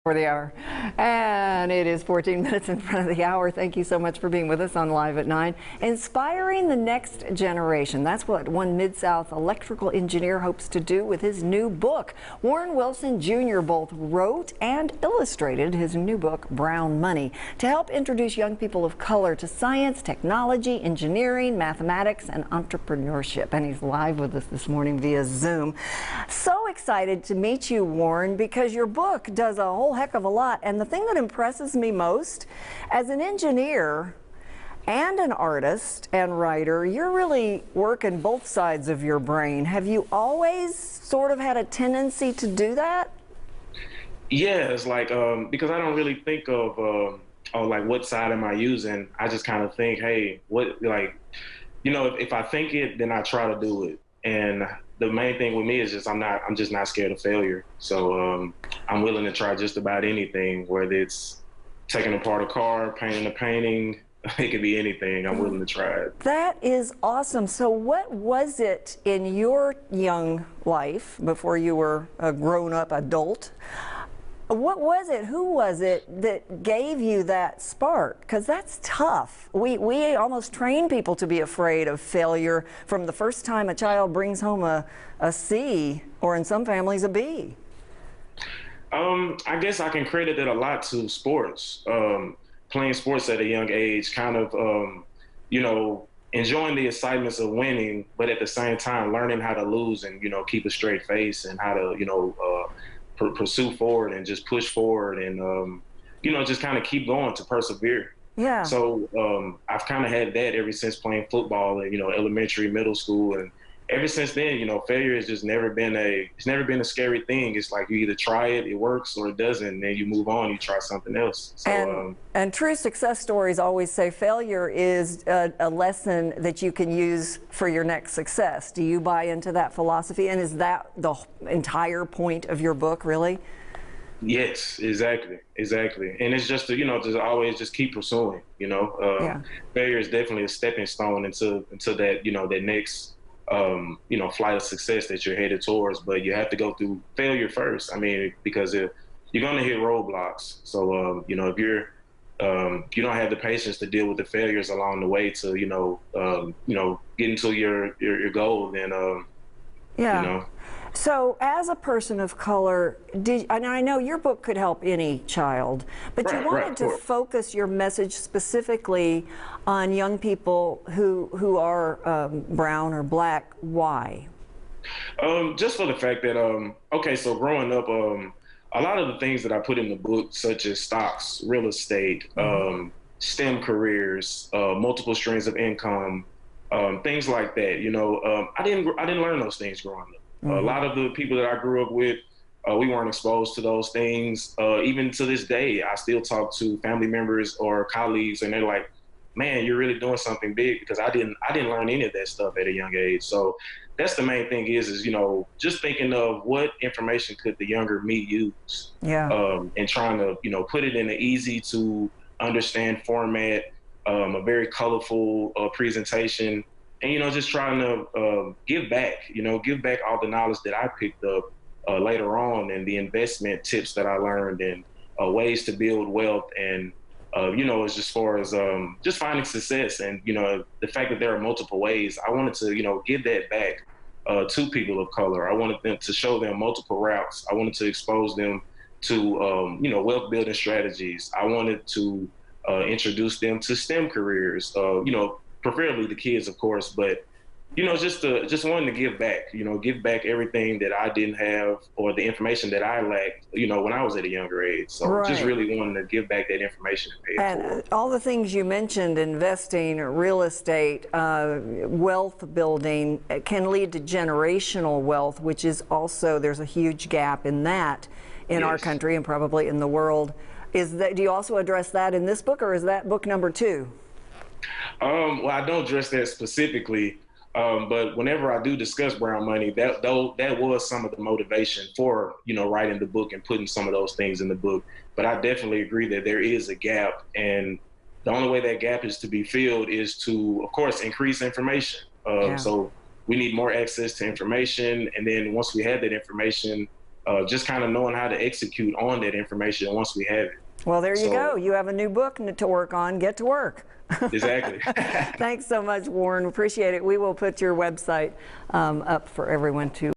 For the hour. And it is 14 minutes in front of the hour. Thank you so much for being with us on Live at 9. Inspiring the next generation. That's what one Mid-South electrical engineer hopes to do with his new book. Warren Wilson Jr. both wrote and illustrated his new book, Brown Money, to help introduce young people of color to science, technology, engineering, mathematics, and entrepreneurship. And he's live with us this morning via Zoom. So excited to meet you, Warren, because your book does a whole heck of a lot. And the thing that impresses me most, as an engineer and an artist and writer, you're really working both sides of your brain. Have you always sort of had a tendency to do that? Yeah, it's like, because I don't really think of, oh, like, what side am I using? I just kind of think, hey, what, like, you know, if I think it, then I try to do it. And the main thing with me is just I'm just not scared of failure. So I'm willing to try just about anything, whether it's taking apart a car, painting a painting, it could be anything. I'm willing to try it. That is awesome. So what was it in your young life before you were a grown-up adult? What was it, who was it that gave you that spark? Because that's tough. We almost train people to be afraid of failure from the first time a child brings home a C, or in some families a B. I guess I can credit it a lot to sports. Playing sports at a young age, kind of, you know, enjoying the excitements of winning, but at the same time learning how to lose and, you know, keep a straight face and how to, you know, pursue forward and just push forward and, you know, just kind of keep going to persevere. Yeah. So I've kind of had that ever since playing football and, you know, elementary, middle school. And ever since then, you know, failure has just never been a scary thing. It's like you either try it, it works, or it doesn't, and then you move on, you try something else. So, and true success stories always say failure is a lesson that you can use for your next success. Do you buy into that philosophy? And is that the entire point of your book, really? Yes, exactly. And it's just to, you know, just always just keep pursuing, you know. Yeah. Failure is definitely a stepping stone into that, you know, that next you know, flight of success that you're headed towards, but you have to go through failure first. I mean, because you're going to hit roadblocks. So, you know, if you don't have the patience to deal with the failures along the way to, you know, get into your goal, then, yeah. you know. So as a person of color, and I know your book could help any child, but you wanted to focus your message specifically on young people who are brown or black. Why? Just for the fact that, okay, so growing up, a lot of the things that I put in the book, such as stocks, real estate, STEM careers, multiple streams of income, things like that, you know, I didn't learn those things growing up. A lot of the people that I grew up with, we weren't exposed to those things. Even to this day, I still talk to family members or colleagues, and they're like, "Man, you're really doing something big," because I didn't learn any of that stuff at a young age. So that's the main thing is you know, just thinking of what information could the younger me use, and trying to, you know, put it in an easy to understand format, a very colorful presentation. And, you know, just trying to give back all the knowledge that I picked up later on, and the investment tips that I learned, and ways to build wealth. And, you know, as far as just finding success, and, you know, the fact that there are multiple ways, I wanted to, you know, give that back to people of color. I wanted them to show them multiple routes. I wanted to expose them to, you know, wealth building strategies. I wanted to introduce them to STEM careers, you know, preferably the kids, of course, but, you know, just wanting to give back, you know, give back everything that I didn't have, or the information that I lacked, you know, when I was at a younger age. So just really wanting to give back that information and pay it forward. All the things you mentioned, investing, real estate, wealth building, can lead to generational wealth, which is also, there's a huge gap in that in our country and probably in the world. Do you also address that in this book, or is that book number 2? Well, I don't address that specifically, but whenever I do discuss brown money, that was some of the motivation for, you know, writing the book and putting some of those things in the book. But I definitely agree that there is a gap, and the only way that gap is to be filled is to, of course, increase information. So we need more access to information, and then once we have that information, just kind of knowing how to execute on that information once we have it. Well, there you go. You have a new book to work on. Get to work. Exactly. Thanks so much, Warren. Appreciate it. We will put your website up for everyone to